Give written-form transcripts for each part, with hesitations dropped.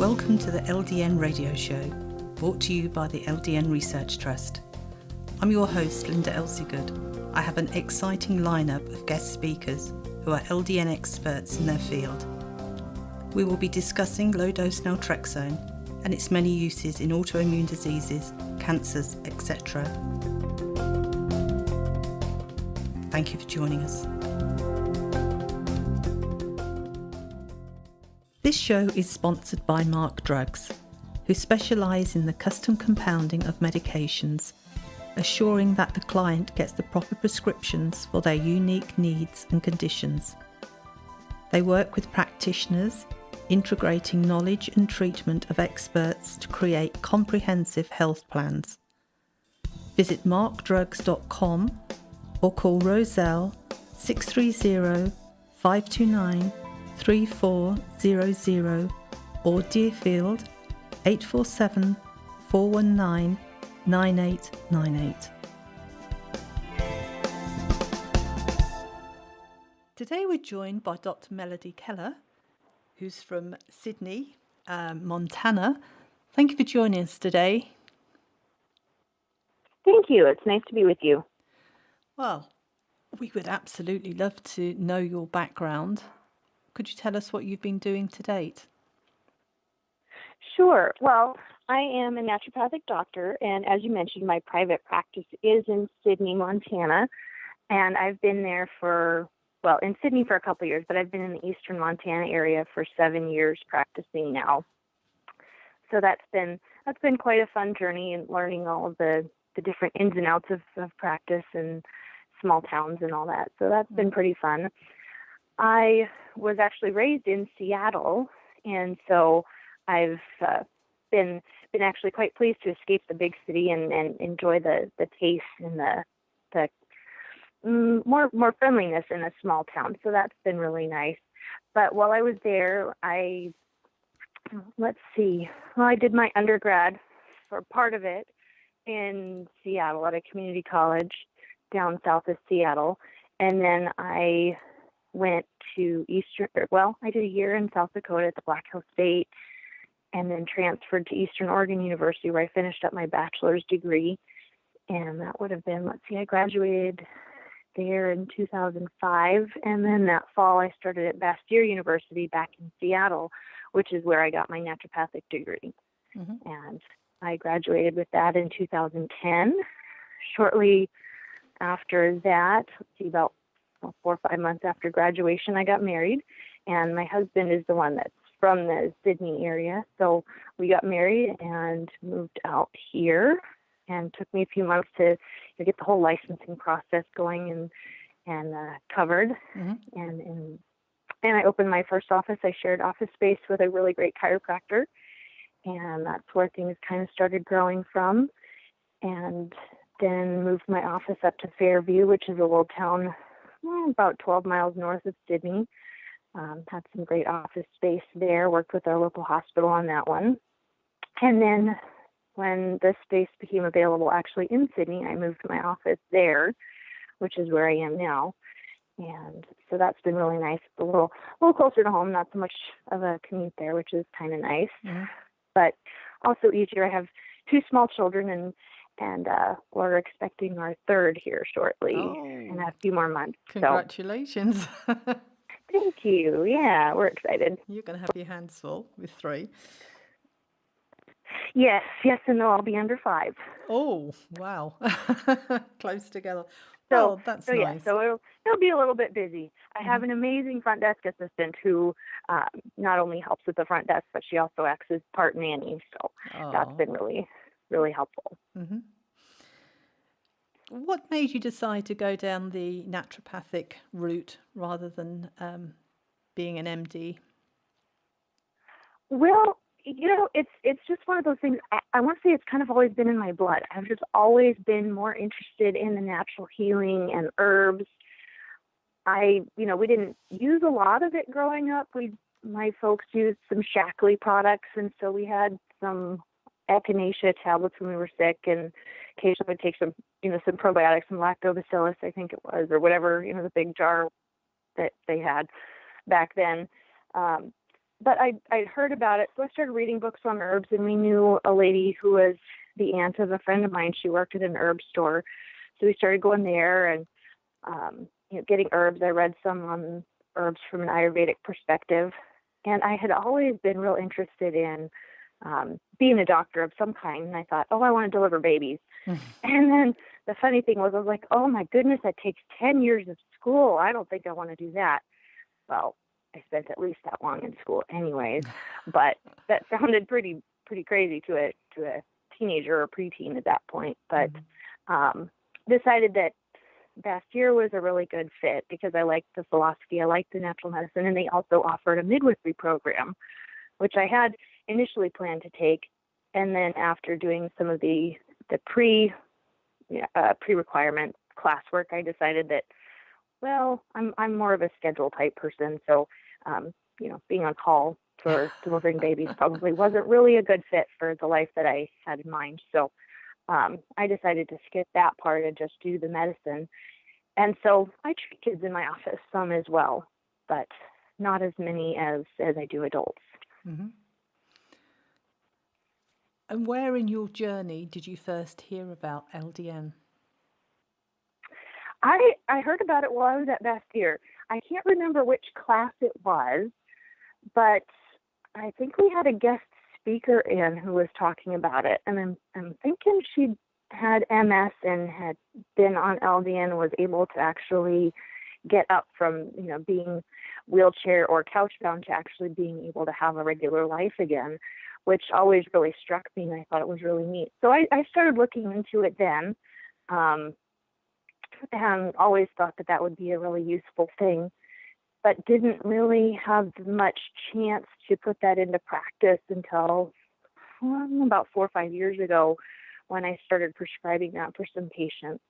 Welcome to the LDN Radio Show, brought to you by the LDN Research Trust. I'm your host, Linda Elseygood. I have an exciting lineup of guest speakers who are LDN experts in their field. We will be discussing low-dose naltrexone and its many uses in autoimmune diseases, cancers, etc. Thank you for joining us. This show is sponsored by Mark Drugs, who specialise in the custom compounding of medications, assuring that the client gets the proper prescriptions for their unique needs and conditions. They work with practitioners, integrating knowledge and treatment of experts to create comprehensive health plans. Visit markdrugs.com or call Roselle 630 529 3400 or Deerfield 847 419 9898. Today we're joined by Dr. Melody Keller, who's from Sydney, Montana. Thank you for joining us today. Thank you. It's nice to be with you. Well, we would absolutely love to know your background. Could you tell us what you've been doing to date? Sure. Well, I am a naturopathic doctor, and as you mentioned, my private practice is in Sydney, Montana, and I've been there in Sydney for a couple of years, but I've been in the eastern Montana area for 7 years practicing now. So that's been quite a fun journey and learning all of the different ins and outs of practice and small towns and all that. So that's been pretty fun. I was actually raised in Seattle, and so I've been actually quite pleased to escape the big city and enjoy the taste and the more friendliness in a small town. So that's been really nice. But while I was there, I did my undergrad for part of it in Seattle at a community college down south of Seattle, and then I went to I did a year in South Dakota at the Black Hills State, and then transferred to Eastern Oregon University, where I finished up my bachelor's degree. And that would have been, I graduated there in 2005. And then that fall, I started at Bastyr University back in Seattle, which is where I got my naturopathic degree. Mm-hmm. And I graduated with that in 2010. Shortly after that, about 4 or 5 months after graduation, I got married, and my husband is the one that's from the Sydney area. So we got married and moved out here, and took me a few months to get the whole licensing process going and covered. Mm-hmm. And I opened my first office. I shared office space with a really great chiropractor, and that's where things kind of started growing from. And then moved my office up to Fairview, which is a little town about 12 miles north of Sydney. Had some great office space there, worked with our local hospital on that one. And then when the space became available actually in Sydney, I moved my office there, which is where I am now. And so that's been really nice. It's a little closer to home, not so much of a commute there, which is kind of nice. Mm-hmm. But also easier. I have 2 small children, and we're expecting our third here shortly in a few more months. Congratulations. So. Thank you. Yeah, we're excited. You're going to have your hands full with 3. Yes, and they'll all be under 5. Oh, wow. Close together. So that's nice. Yeah, so it'll be a little bit busy. I have an amazing front desk assistant who not only helps with the front desk, but she also acts as part nanny. So that's been really, really helpful. Mm-hmm. What made you decide to go down the naturopathic route rather than being an MD? Well, it's just one of those things. I want to say it's kind of always been in my blood. I've just always been more interested in the natural healing and herbs. We didn't use a lot of it growing up. My folks used some Shaklee products, and so we had some echinacea tablets when we were sick, and occasionally would take some probiotics, some lactobacillus, I think it was, or whatever, the big jar that they had back then. but I'd heard about it, so I started reading books on herbs, and we knew a lady who was the aunt of a friend of mine. She worked at an herb store, so we started going there and getting herbs. I read some on herbs from an Ayurvedic perspective, and I had always been real interested in being a doctor of some kind. And I thought, oh, I want to deliver babies. And then the funny thing was, I was like, oh my goodness, that takes 10 years of school. I don't think I want to do that. Well, I spent at least that long in school anyways, but that sounded pretty crazy to a teenager or preteen at that point. But decided that Bastyr was a really good fit because I liked the philosophy, I liked the natural medicine, and they also offered a midwifery program, which I had initially planned to take. And then after doing some of the pre-requirement classwork, I decided that, well, I'm more of a schedule type person. So, being on call for delivering babies probably wasn't really a good fit for the life that I had in mind. So I decided to skip that part and just do the medicine. And so I treat kids in my office some as well, but not as many as I do adults. Mm-hmm. And where in your journey did you first hear about LDN? I heard about it while I was at Bastyr. I can't remember which class it was, but I think we had a guest speaker in who was talking about it. And I'm thinking she had MS and had been on LDN, was able to actually get up from, being wheelchair or couch bound to actually being able to have a regular life again, which always really struck me, and I thought it was really neat. So I started looking into it then, and always thought that would be a really useful thing, but didn't really have much chance to put that into practice until about 4 or 5 years ago when I started prescribing that for some patients.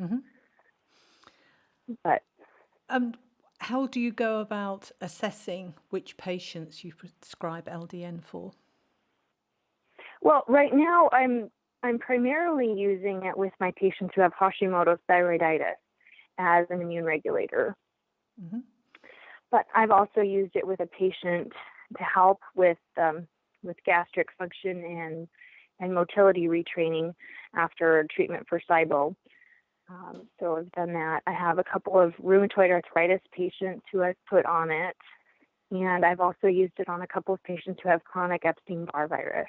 Mm-hmm. But how do you go about assessing which patients you prescribe LDN for? Well, right now I'm primarily using it with my patients who have Hashimotos thyroiditis as an immune regulator. Mm-hmm. But I've also used it with a patient to help with gastric function and motility retraining after treatment for SIBO. So I've done that. I have a couple of rheumatoid arthritis patients who I've put on it, and I've also used it on a couple of patients who have chronic Epstein Barr virus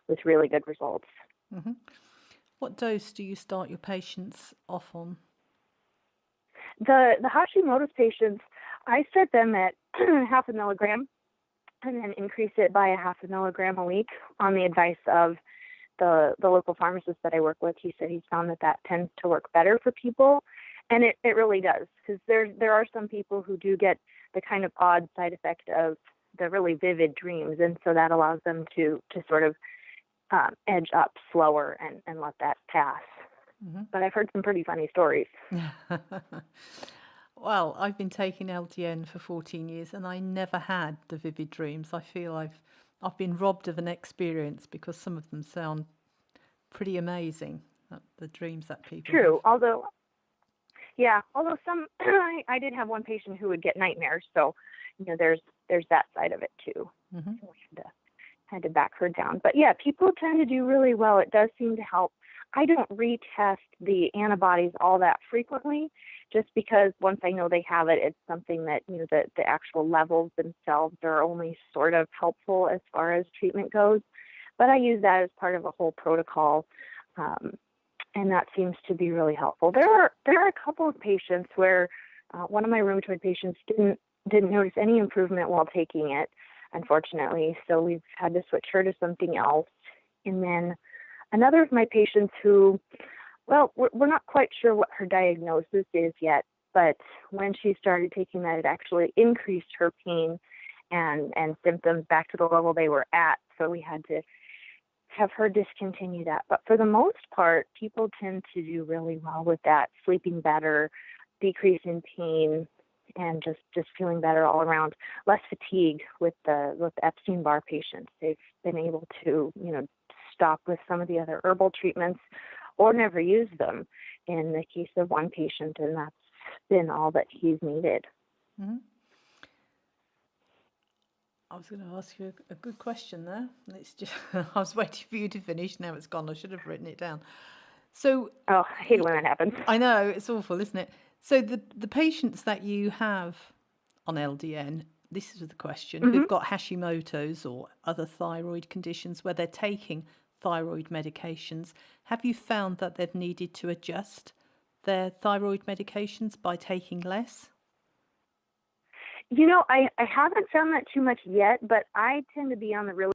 with really good results. Mm-hmm. What dose do you start your patients off on? The Hashimoto's patients, I start them at 0.5 milligram and then increase it by 0.5 milligram a week on the advice of the local pharmacist that I work with. He said he's found that tends to work better for people, and it really does, because there are some people who do get the kind of odd side effect of the really vivid dreams, and so that allows them to sort of edge up slower and let that pass. Mm-hmm. But I've heard some pretty funny stories. Well, I've been taking LDN for 14 years and I never had the vivid dreams. I feel I've been robbed of an experience because some of them sound pretty amazing, the dreams that people True, have. although some, I did have one patient who would get nightmares, so there's that side of it too. Mm-hmm. So we had to back her down. But yeah, people tend to do really well. It does seem to help. I don't retest the antibodies all that frequently, just because once I know they have it, it's something that, the actual levels themselves are only sort of helpful as far as treatment goes. But I use that as part of a whole protocol, and that seems to be really helpful. There are a couple of patients where one of my rheumatoid patients didn't notice any improvement while taking it, unfortunately, so we've had to switch her to something else. And then another of my patients who, well, we're not quite sure what her diagnosis is yet, but when she started taking that, it actually increased her pain and symptoms back to the level they were at, so we had to have her discontinue that. But for the most part, people tend to do really well with that, sleeping better, decrease in pain, and just feeling better all around, less fatigue with the Epstein Barr patients. They've been able to, stop with some of the other herbal treatments or never use them in the case of one patient, and that's been all that he's needed. Mm-hmm. I was going to ask you a good question there. It's just I was waiting for you to finish. Now it's gone. I should have written it down. So Oh, I hate it when that happens. I know it's awful, isn't it? So the patients that you have on LDN, this is the question, Hmm. who've got Hashimotos or other thyroid conditions where they're taking thyroid medications, have you found that they've needed to adjust their thyroid medications by taking less? I haven't found that too much yet, but I tend to be on the really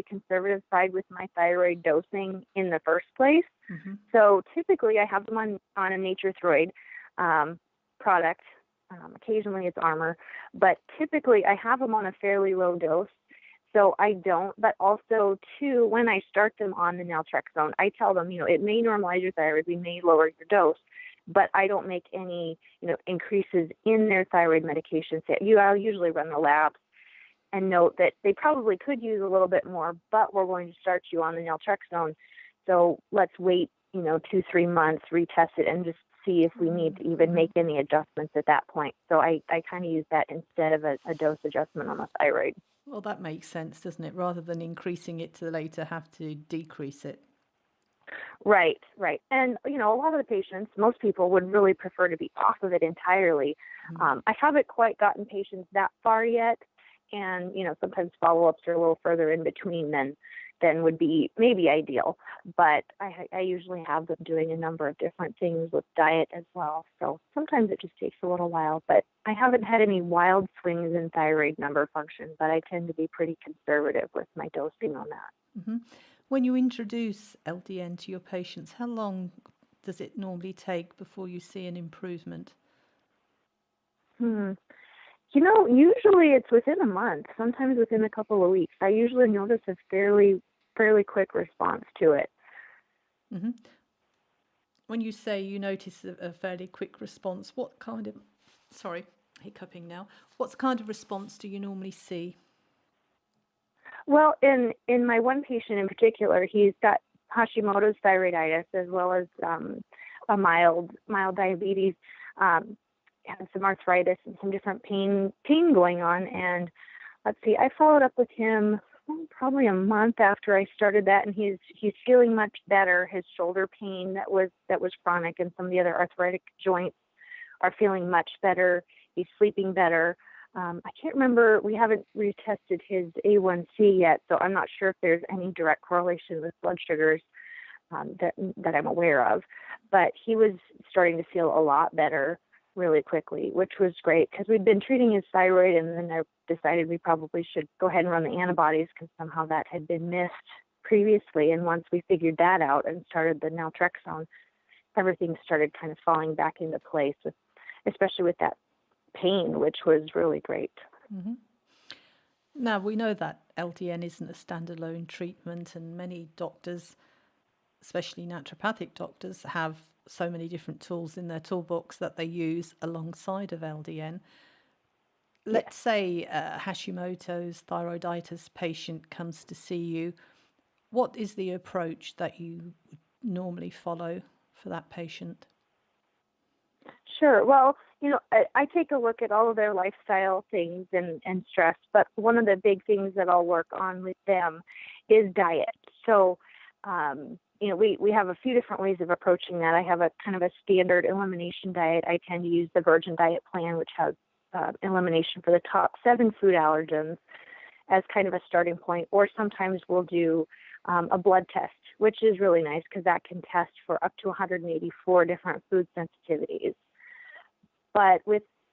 conservative side with my thyroid dosing in the first place. Hmm. So typically I have them on a Naturopathic product. Occasionally it's Armor, but typically I have them on a fairly low dose. So I don't, but also too, when I start them on the naltrexone, I tell them, it may normalize your thyroid, we may lower your dose, but I don't make any, increases in their thyroid medications. I'll usually run the labs and note that they probably could use a little bit more, but we're going to start you on the naltrexone. So let's wait, 2-3 months, retest it, and just see if we need to even make any adjustments at that point. So I kind of use that instead of a dose adjustment on the thyroid. Well, that makes sense, doesn't it? Rather than increasing it to later have to decrease it. Right. And, a lot of the patients, most people would really prefer to be off of it entirely. I haven't quite gotten patients that far yet. And, sometimes follow-ups are a little further in between than would be maybe ideal. But I usually have them doing a number of different things with diet as well. So sometimes it just takes a little while. But I haven't had any wild swings in thyroid number function, but I tend to be pretty conservative with my dosing on that. Hmm. When you introduce LDN to your patients, how long does it normally take before you see an improvement? Usually it's within a month, sometimes within a couple of weeks. I usually notice a fairly quick response to it. Hmm. When you say you notice a fairly quick response, hiccuping now, what kind of response do you normally see? Well, in my one patient in particular, he's got Hashimoto's thyroiditis as well as a mild diabetes, and some arthritis and some different pain going on. And let's see, I followed up with him probably a month after I started that, and he's feeling much better. His shoulder pain that was chronic, and some of the other arthritic joints are feeling much better. He's sleeping better. I can't remember, we haven't retested his A1C yet, so I'm not sure if there's any direct correlation with blood sugars that I'm aware of. But he was starting to feel a lot better really quickly, which was great because we'd been treating his thyroid, and then I decided we probably should go ahead and run the antibodies because somehow that had been missed previously. And once we figured that out and started the naltrexone, everything started kind of falling back into place, especially with that pain, which was really great. Mm-hmm. Now, we know that LDN isn't a standalone treatment, and many doctors, especially naturopathic doctors, have so many different tools in their toolbox that they use alongside of LDN. Let's say a Hashimoto's thyroiditis patient comes to see you. What is the approach that you would normally follow for that patient? Sure. Well, I take a look at all of their lifestyle things and stress, but one of the big things that I'll work on with them is diet. So, we have a few different ways of approaching that. I have a kind of a standard elimination diet. I tend to use the Virgin Diet Plan, which has elimination for the top 7 food allergens as kind of a starting point, or sometimes we'll do a blood test, which is really nice because that can test for up to 184 different food sensitivities. But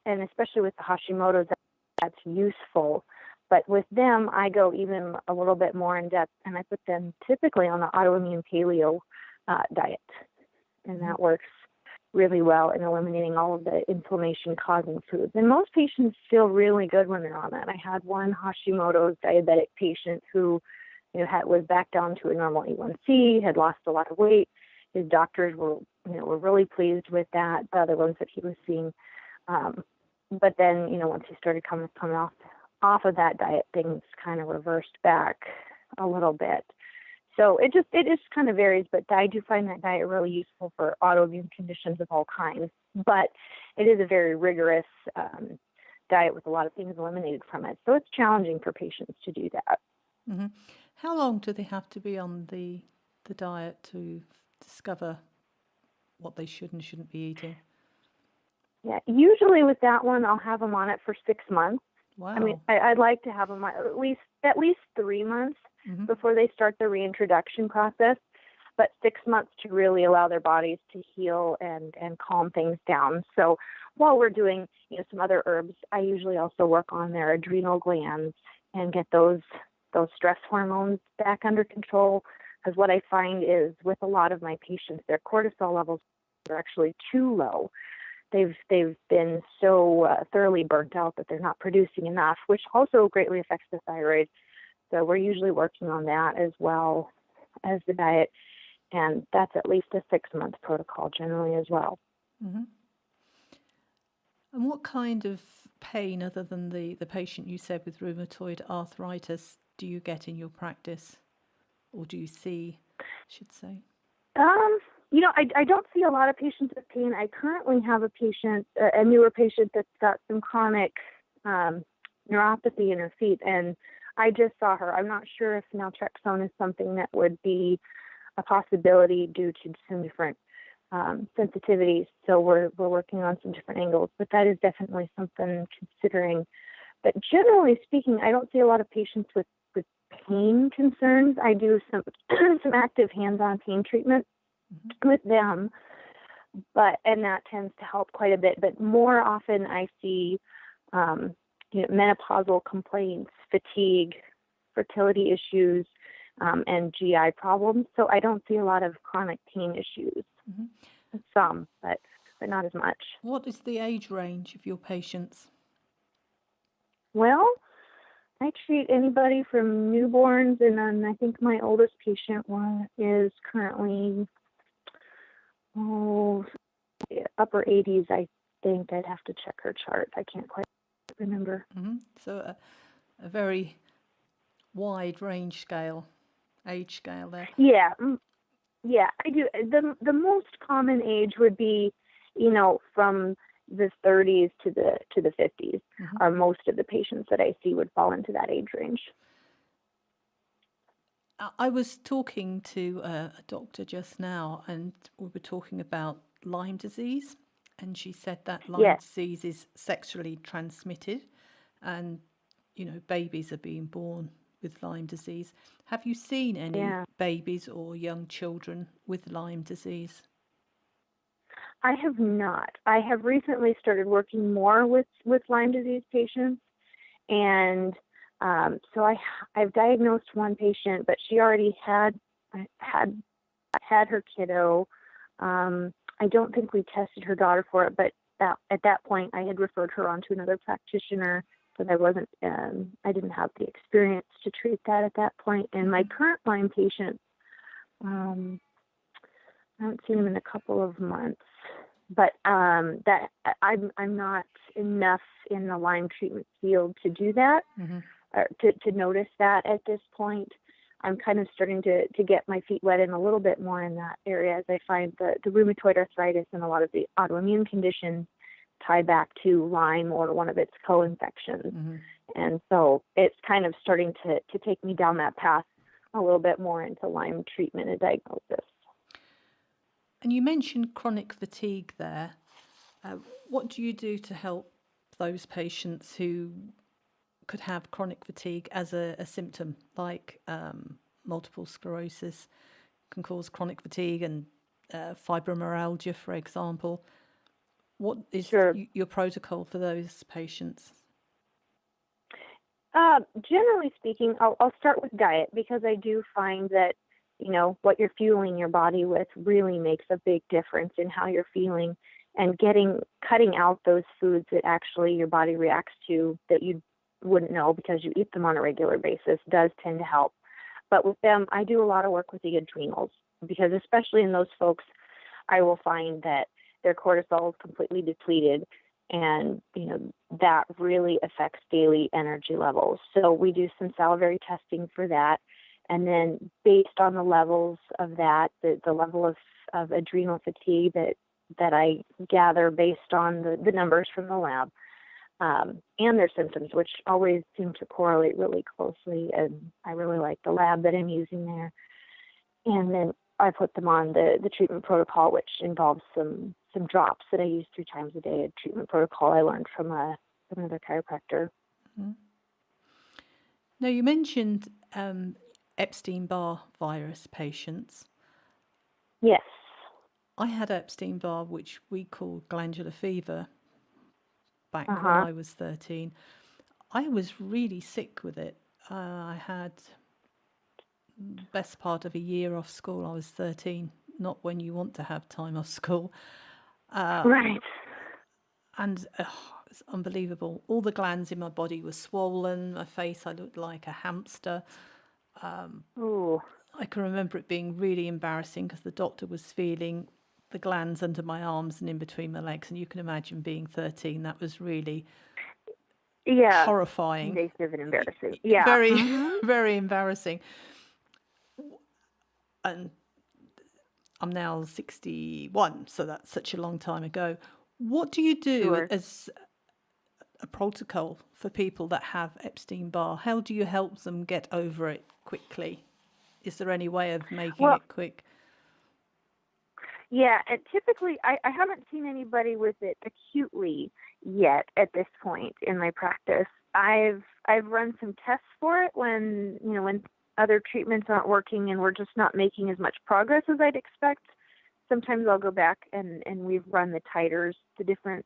especially with the Hashimoto's, that's useful. But with them, I go even a little bit more in depth, and I put them typically on the autoimmune paleo diet. And that works really well in eliminating all of the inflammation-causing foods. And most patients feel really good when they're on that. I had one Hashimoto's diabetic patient who was back down to a normal A1C, had lost a lot of weight. His doctors were really pleased with that, the other ones that he was seeing. But then, once he started coming off of that diet, things kind of reversed back a little bit. So it just kind of varies, but I do find that diet really useful for autoimmune conditions of all kinds. But it is a very rigorous diet with a lot of things eliminated from it. So it's challenging for patients to do that. Hmm. How long do they have to be on the diet to discover what they should and shouldn't be eating? Yeah, usually with that one, I'll have them on it for 6 months. I mean, Wow. I'd like to have them on at least 3 months Hmm. before they start the reintroduction process, but 6 months to really allow their bodies to heal and calm things down. So while we're doing some other herbs, I usually also work on their adrenal glands and get those stress hormones back under control. Because what I find is with a lot of my patients, their cortisol levels are actually too low. They've been so thoroughly burnt out that they're not producing enough, which also greatly affects the thyroid. So we're usually working on that as well as the diet, and that's at least a 6-month protocol generally as well. Hmm. And what kind of pain, other than the patient you said with rheumatoid arthritis, do you get in your practice, or do you see, I should say? I don't see a lot of patients with pain. I currently have a newer patient that's got some chronic neuropathy in her feet, and I just saw her. I'm not sure if naltrexone is something that would be a possibility due to some different sensitivities. So we're working on some different angles, but that is definitely something considering. But generally speaking, I don't see a lot of patients with pain concerns. I do some some active hands-on pain treatment with them, and that tends to help quite a bit. But more often, I see menopausal complaints, fatigue, fertility issues, and GI problems. So I don't see a lot of chronic pain issues. Hmm. Some, but not as much. What is the age range of your patients? Well, I treat anybody from newborns, and then I think my oldest patient is currently upper 80s. I think I'd have to check her chart. I can't quite remember. Hmm. So a very wide range scale, age scale there. Yeah, I do. The most common age would be, from the 30s to the 50s. Hmm. Are most of the patients that I see would fall into that age range. I was talking to a doctor just now, and we were talking about Lyme disease, and she said that Lyme Yes. disease is sexually transmitted, and babies are being born with Lyme disease. Have you seen any Yeah. babies or young children with Lyme disease? I have not. I have recently started working more with Lyme disease patients, and so I've diagnosed one patient, but she already had her kiddo. I don't think we tested her daughter for it, but at that point I had referred her on to another practitioner, but I didn't have the experience to treat that at that point. And my current Lyme patient, I haven't seen him in a couple of months, but that I'm not enough in the Lyme treatment field to do that, Mm-hmm. or to notice that at this point. I'm kind of starting to get my feet wet in a little bit more in that area, as I find the rheumatoid arthritis and a lot of the autoimmune conditions tie back to Lyme or one of its co-infections. Mm-hmm. And so it's kind of starting to take me down that path a little bit more into Lyme treatment and diagnosis. And you mentioned chronic fatigue there. What do you do to help those patients who could have chronic fatigue as a symptom, like multiple sclerosis can cause chronic fatigue, and fibromyalgia, for example? What is Sure. your protocol for those patients? Generally speaking, I'll start with diet, because I do find that, what you're fueling your body with really makes a big difference in how you're feeling, and cutting out those foods that actually your body reacts to that you wouldn't know because you eat them on a regular basis does tend to help. But with them, I do a lot of work with the adrenals, because especially in those folks, I will find that their cortisol is completely depleted, and that really affects daily energy levels. So we do some salivary testing for that, and then based on the levels of that, the level of adrenal fatigue that I gather based on the numbers from the lab, and their symptoms, which always seem to correlate really closely. And I really like the lab that I'm using there. And then I put them on the treatment protocol, which involves some drops that I use 3 times a day. A treatment protocol I learned from another chiropractor. Mm-hmm. Now, you mentioned Epstein Barr virus patients. Yes. I had Epstein Barr, which we call glandular fever, back when Uh-huh. I was 13. I was really sick with it. I had best part of a year off school. I was 13, not when you want to have time off school. Right. And it's unbelievable. All the glands in my body were swollen. My face, I looked like a hamster. Ooh. I can remember it being really embarrassing because the doctor was feeling the glands under my arms and in between my legs. And you can imagine being 13, that was really horrifying. Invasive and embarrassing. Yeah. Very, very embarrassing. And I'm now 61, so that's such a long time ago. What do you do as a protocol for people that have Epstein Barr? How do you help them get over it quickly? Is there any way of making it quick? Yeah, and typically I haven't seen anybody with it acutely yet at this point in my practice. I've run some tests for it when other treatments aren't working and we're just not making as much progress as I'd expect. Sometimes I'll go back and we've run the titers, the different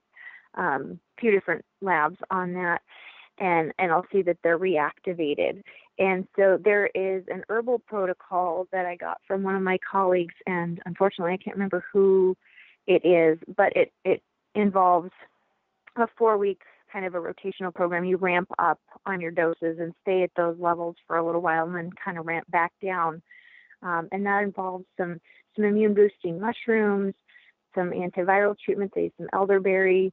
few different labs on that, and I'll see that they're reactivated. And so there is an herbal protocol that I got from one of my colleagues, and unfortunately I can't remember who it is, but it involves a 4-week kind of a rotational program. You ramp up on your doses and stay at those levels for a little while and then kind of ramp back down. And that involves some immune boosting mushrooms, some antiviral treatments, some elderberry,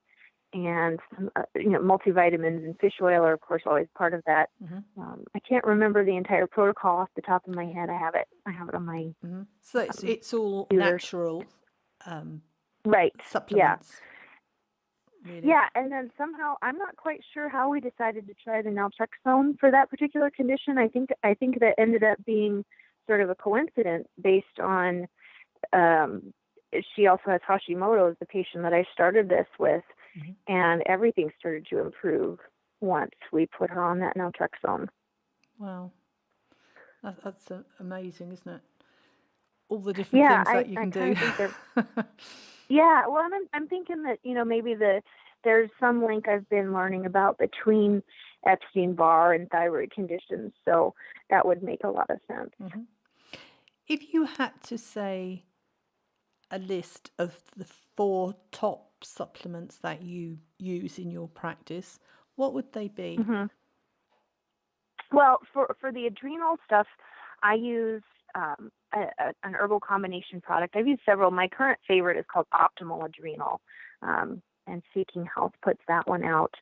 and some, multivitamins and fish oil are, of course, always part of that. Mm-hmm. I can't remember the entire protocol off the top of my head. I have it on my. Mm-hmm. So it's all computer. natural, right? Supplements. Yeah. Really. Yeah, and then somehow I'm not quite sure how we decided to try the naltrexone for that particular condition. I think that ended up being sort of a coincidence based on. She also has Hashimotos, the patient that I started this with. Mm-hmm. And everything started to improve once we put her on that naltrexone. Wow. That's amazing, isn't it? All the different things that you can do. Yeah, well, I'm thinking that, maybe there's some link I've been learning about between Epstein Barr and thyroid conditions, so that would make a lot of sense. Mm-hmm. If you had to say a list of the 4 top supplements that you use in your practice, what would they be? Mm-hmm. Well, for the adrenal stuff, I use an herbal combination product. I've used several. My current favorite is called Optimal Adrenal, and Seeking Health puts that one out.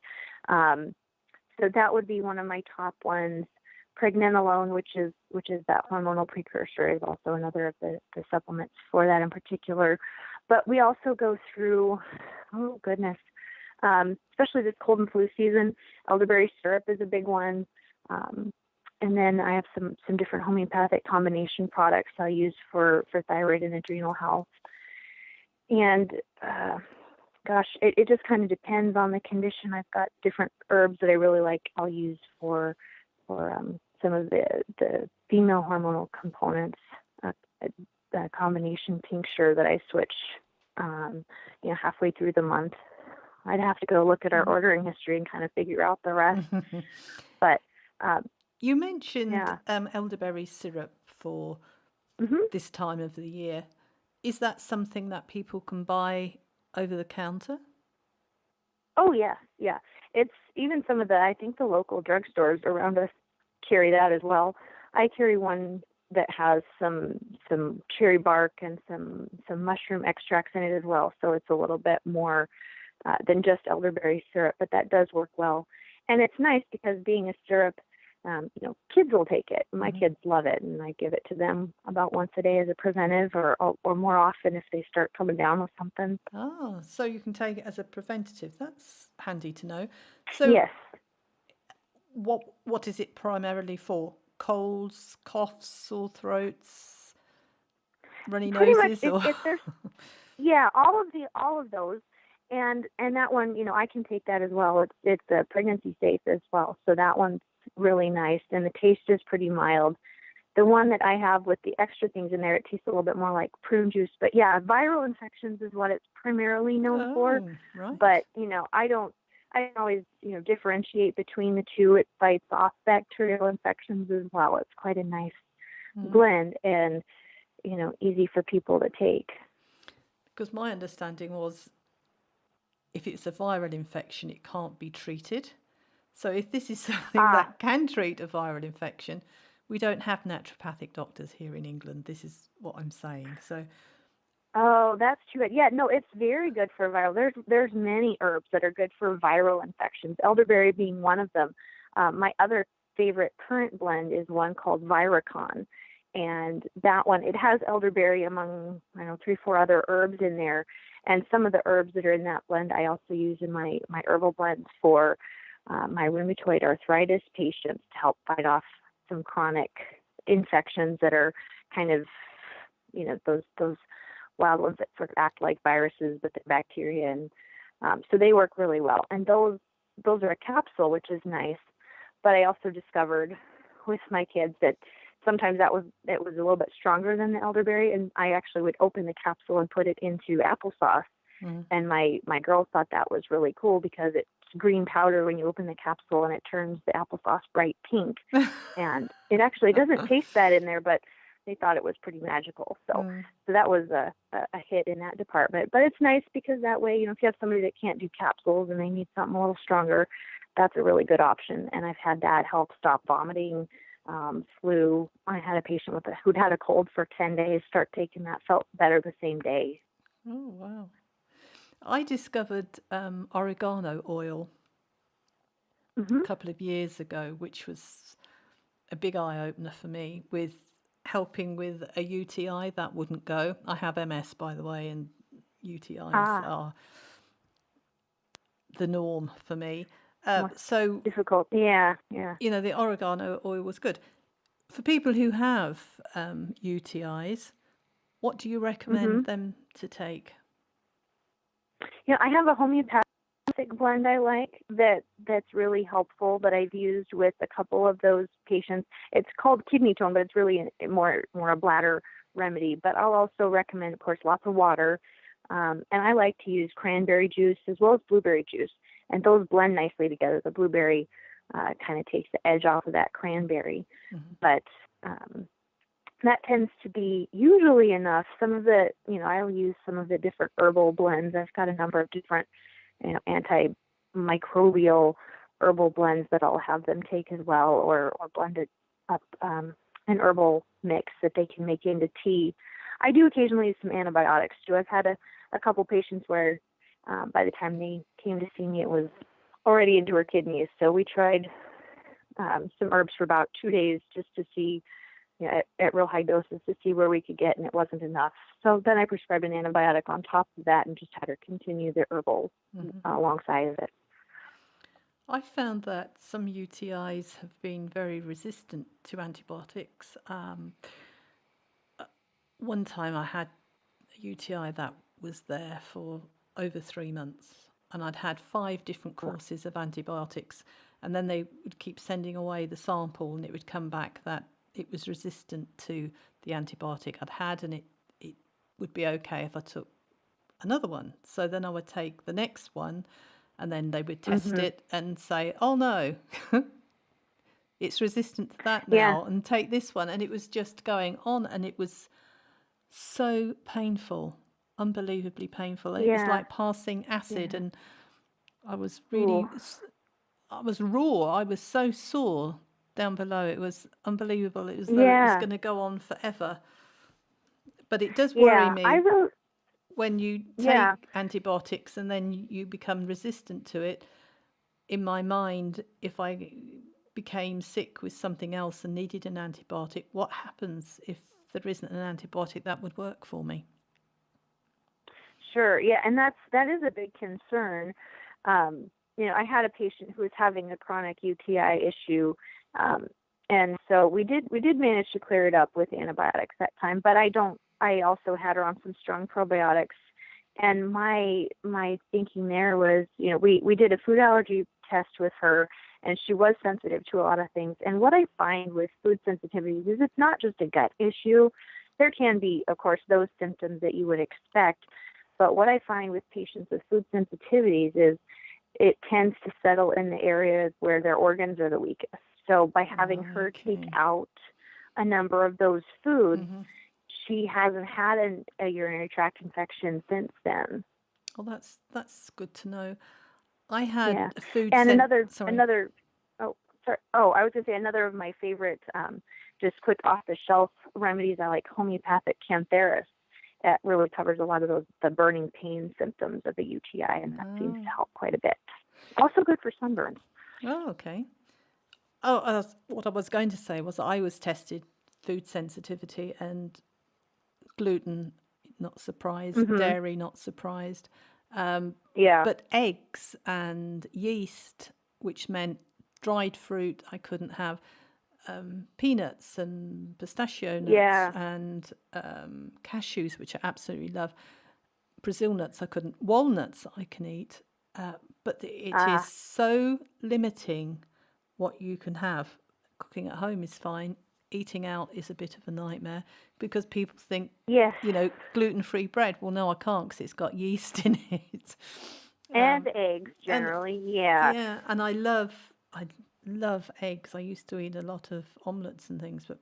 So that would be one of my top ones. Pregnenolone, which is that hormonal precursor, is also another of the supplements for that in particular. But we also go through, especially this cold and flu season, elderberry syrup is a big one. And then I have some different homeopathic combination products I use for thyroid and adrenal health. And it just kind of depends on the condition. I've got different herbs that I really like. I'll use for some of the female hormonal components, a combination tincture that I switch, halfway through the month. I'd have to go look at our ordering history and kind of figure out the rest. But you mentioned elderberry syrup for this time of the year. Is that something that people can buy over the counter? Oh, yeah. It's even some of I think the local drugstores around us carry that as well. I carry one that has some cherry bark and some mushroom extracts in it as well. So it's a little bit more than just elderberry syrup, but that does work well. And it's nice because being a syrup, Kids will take it. My Mhm. kids love it, and I give it to them about once a day as a preventive, or more often if they start coming down with something. Ah, so you can take it as a preventative. That's handy to know. So Yes, what is it primarily for? Colds, coughs, sore throats, runny pretty much. noses, or If there's Yeah, all of those, and that one, I can take that as well. It's a pregnancy safe as well, so that one's really nice, and the taste is pretty mild. The one that I have with the extra things in there, it tastes a little bit more like prune juice. But yeah, viral infections is what it's primarily known for. oh, right. But I don't always differentiate between the two. It fights off bacterial infections as well. It's quite a nice Mm. blend, and easy for people to take. Because my understanding was if it's a viral infection, it can't be treated. So if this is something Ah, that can treat a viral infection, we don't have naturopathic doctors here in England. This is what I'm saying. So, oh, that's true. Yeah, no, it's very good for viral. There's many herbs that are good for viral infections. Elderberry being one of them. My other favorite current blend is one called Viricon, and that one, it has elderberry among, I don't know, 3, 4 other herbs in there, and some of the herbs that are in that blend I also use in my herbal blends for my rheumatoid arthritis patients to help fight off some chronic infections that are kind of, those wild ones that sort of act like viruses, but they're bacteria, and so they work really well. And those are a capsule, which is nice. But I also discovered with my kids that sometimes it was a little bit stronger than the elderberry, and I actually would open the capsule and put it into applesauce. mm. And my girls thought that was really cool because it's green powder when you open the capsule, and it turns the applesauce bright pink. And it actually doesn't taste that in there, but they thought it was pretty magical. So Mm. so that was a hit in that department. But it's nice because that way, if you have somebody that can't do capsules and they need something a little stronger, that's a really good option. And I've had that help stop vomiting, flu. I had a patient who'd had a cold for 10 days start taking that, felt better the same day. Oh, wow. I discovered oregano oil a Hmm. couple of years ago, which was a big eye opener for me with helping with a UTI that wouldn't go. I have MS, by the way, and UTIs Ah, are the norm for me. more So, difficult. Yeah, yeah. the oregano oil was good. For people who have UTIs, what do you Hmm. recommend them to take? I have a homeopathic blend I like that's really helpful that I've used with a couple of those patients. It's called kidney tone, but it's really more a bladder remedy. But I'll also recommend, of course, lots of water. And I like to use cranberry juice as well as blueberry juice, and those blend nicely together. The blueberry kind of takes the edge off of that cranberry, Mhm. but that tends to be usually enough. Some of the, I'll use some of the different herbal blends. I've got a number of different, antimicrobial herbal blends that I'll have them take as well, or blended up an herbal mix that they can make into tea. I do occasionally use some antibiotics too. I've had a couple patients where by the time they came to see me, it was already into her kidneys. So we tried some herbs for about 2 days just to see, at real high doses to see where we could get, and it wasn't enough. So then I prescribed an antibiotic on top of that and just had her continue the herbal Mhm. alongside of it. I found that some UTIs have been very resistant to antibiotics. One time I had a UTI that was there for over 3 months, and I'd had 5 different courses of antibiotics, and then they would keep sending away the sample, and it would come back that it was resistant to the antibiotic I'd had, and it would be okay if I took another one. So then I would take the next one, and then they would test Hmm. it and say, oh no, it's resistant to that Yeah, now, and take this one. And it was just going on, and it was so painful, unbelievably painful. And it was yeah, like passing acid, yeah. and I was Ooh, I was raw. I was so sore down below. It was unbelievable. It was as though it was yeah, going to go on forever. But it does worry yeah. I me will. when you Yeah. take antibiotics and then you become resistant to it. In my mind, if I became sick with something else and needed an antibiotic, what happens if there isn't an antibiotic that would work for me? Sure. Yeah, and that is a big concern. I had a patient who was having a chronic UTI issue, and so we did manage to clear it up with antibiotics that time. But I also had her on some strong probiotics, and my thinking there was, we did a food allergy test with her, and she was sensitive to a lot of things. And what I find with food sensitivities is it's not just a gut issue. There can be, of course, those symptoms that you would expect. But what I find with patients with food sensitivities is it tends to settle in the areas where their organs are the weakest. So by having her take out a number of those foods, she hasn't had a urinary tract infection since then. Well, that's good to know. I had a food and another. I was going to say another of my favorite, just quick off the shelf remedies. I like homeopathic cantharis. That really covers a lot of the burning pain symptoms of the UTI, and that seems to help quite a bit. Also good for sunburns. Oh, okay. Oh, what I was going to say was I was tested food sensitivity, and gluten, not surprised, dairy, not surprised. But eggs and yeast, which meant dried fruit, I couldn't have. Peanuts and pistachio nuts and cashews, which I absolutely love. Brazil nuts I couldn't. Walnuts I can eat, but it is so limiting what you can have. Cooking at home is fine. Eating out is a bit of a nightmare because people think, gluten-free bread. Well, no, I can't because it's got yeast in it. And eggs generally, Yeah, and I love eggs. I used to eat a lot of omelets and things, but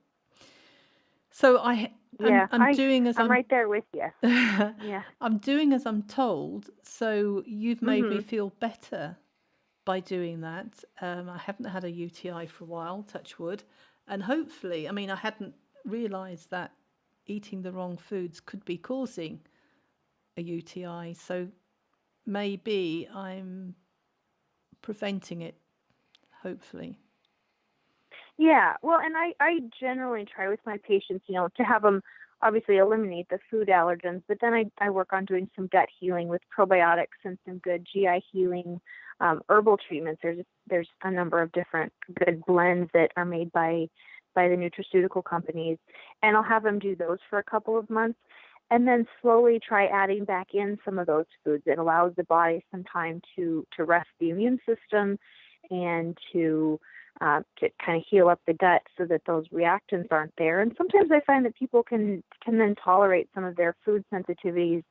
so I'm right there with you. I'm doing as I'm told. So you've made me feel better by doing that. I haven't had a UTI for a while, touch wood, and hopefully, I hadn't realised that eating the wrong foods could be causing a UTI. So maybe I'm preventing it. Hopefully. Yeah, well, and I generally try with my patients, to have them obviously eliminate the food allergens, but then I work on doing some gut healing with probiotics and some good GI healing, herbal treatments. There's a number of different good blends that are made by the nutraceutical companies, and I'll have them do those for a couple of months, and then slowly try adding back in some of those foods. It allows the body some time to rest the immune system and to kind of heal up the gut so that those reactants aren't there. And sometimes I find that people can then tolerate some of their food sensitivities,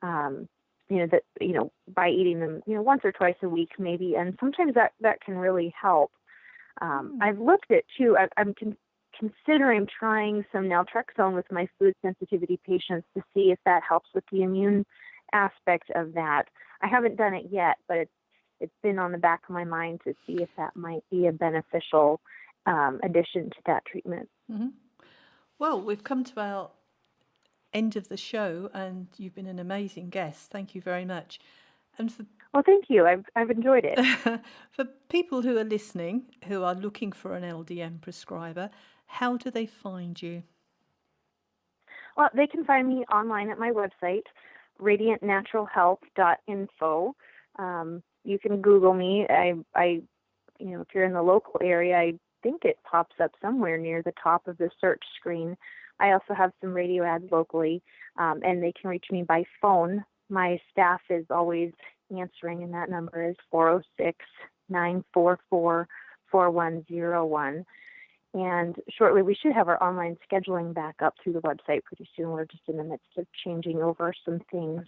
by eating them, once or twice a week maybe. And sometimes that can really help. I've looked at too. I'm considering trying some naltrexone with my food sensitivity patients to see if that helps with the immune aspect of that. I haven't done it yet, but it's been on the back of my mind to see if that might be a beneficial addition to that treatment. Mm-hmm. Well, we've come to our end of the show, and you've been an amazing guest. Thank you very much. And well, thank you. I've enjoyed it. For people who are listening, who are looking for an LDN prescriber, how do they find you? Well, they can find me online at my website, radiantnaturalhealth.info. You can Google me. I if you're in the local area, I think it pops up somewhere near the top of the search screen. I also have some radio ads locally, and they can reach me by phone. My staff is always answering, and that number is 406-944-4101. And shortly, we should have our online scheduling back up through the website pretty soon. We're just in the midst of changing over some things,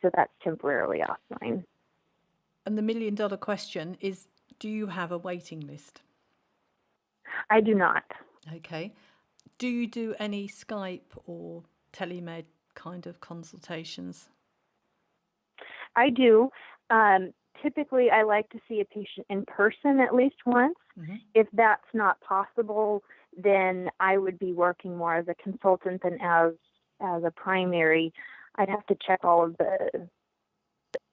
so that's temporarily offline. And the $1 million question is, do you have a waiting list? I do not. Okay. Do you do any Skype or telemed kind of consultations? I do. Typically, I like to see a patient in person at least once. If that's not possible, then I would be working more as a consultant than as a primary. I'd have to check all of the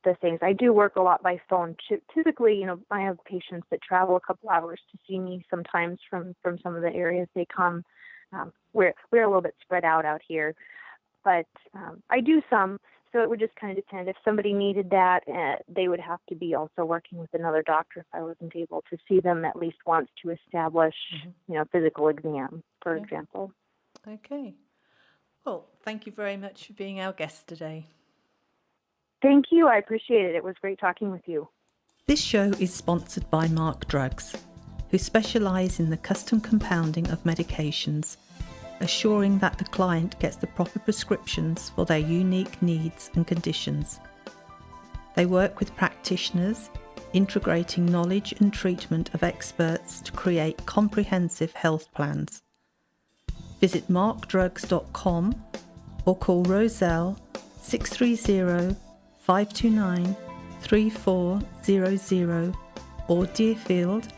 the things. I do work a lot by phone. Typically, I have patients that travel a couple hours to see me sometimes from some of the areas they come. We're a little bit spread out here, but I do some. So it would just kind of depend. If somebody needed that, they would have to be also working with another doctor if I wasn't able to see them at least once to establish, physical exam, for example. Okay. Well, thank you very much for being our guest today. Thank you. I appreciate it. It was great talking with you. This show is sponsored by Mark Drugs, who specialise in the custom compounding of medications, assuring that the client gets the proper prescriptions for their unique needs and conditions. They work with practitioners, integrating knowledge and treatment of experts to create comprehensive health plans. Visit markdrugs.com or call Roselle 630 529 3400 or Deerfield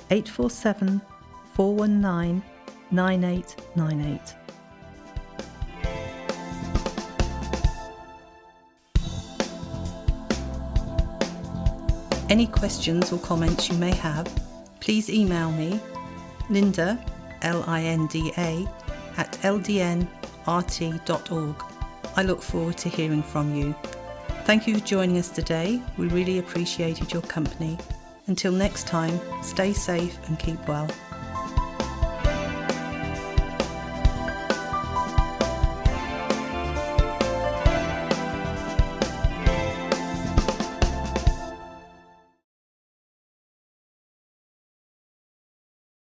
847 419 9898. Any questions or comments you may have, please email me, Linda, Linda, at ldnrt.org. I look forward to hearing from you. Thank you for joining us today. We really appreciated your company. Until next time, stay safe and keep well.